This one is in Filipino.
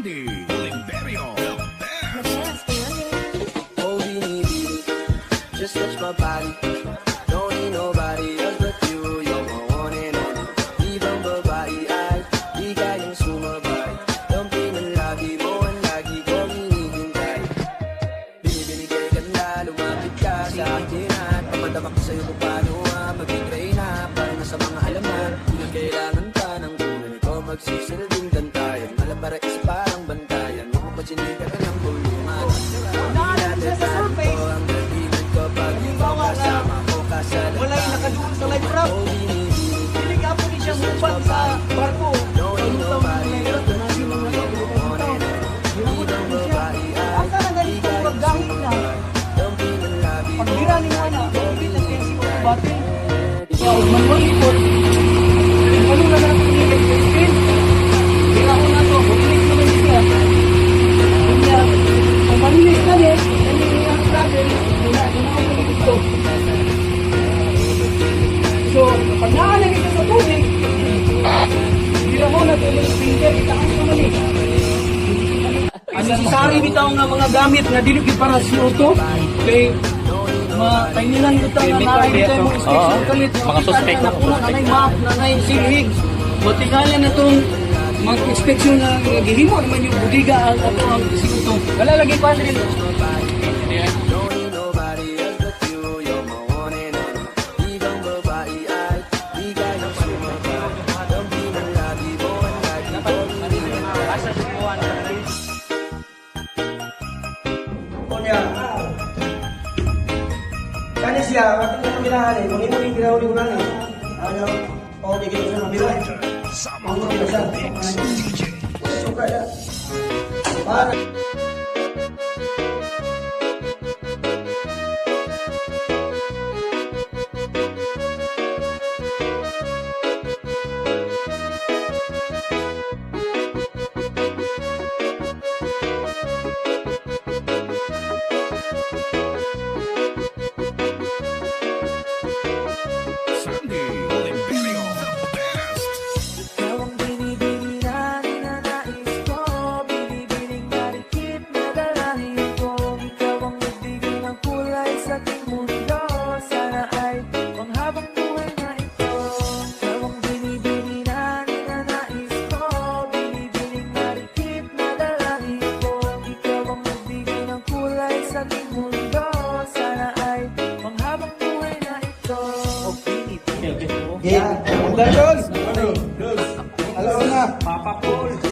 Randy Oliverio, the best. Oh, baby, just touch my body. Don't need nobody else but you. You're my one and only. Ibang babae ay di kayang sumabay. Dumping ang lagi mo, ang lagi ko hinihintay. Binibigay ka na, lumapit ka sa akin at tamad-tamak sa'yo kung paano mag-train na. Para na sa mga alaman, kung kailangan ka ng tunay ko, magsisilbing gantayan. Malabara is parang bantayan. Mapapachinig ka ng bulungan. Wala yung nakadulo sa live rap. Hindi ka po siya mupat sa barko. Asa na ganito ang magdahil na? Pagbira ni Mana, pitas kayo si Kong Bate. So, manual ikot. Ano na natin yung explain? Bila ko na to, buklik naman siya. Kanya, kung manilis na rin, kanya yung travel, wala na ako dito. So, pag naalagay ka sa tubig, hindi na mo natulog sa finger, itakas naman eh. Unnecessary bitaw nga mga gamit na dinukit para sa auto. Kay, kainilan bitaw nga naalagay tayo mga inspection kalit. Mga suspect. Napuno, nanay map, nanay silhig. Matingalan na itong mag-inspection na gihimo naman yung budiga ang ato ang si auto. Wala lagi pa rin. Kani siya, ating pamirahan eh. Muni-muni pinahuli ko lang eh. Ano? O, bigyan ko sa mabila. Sama DJ. Suka ya. Para.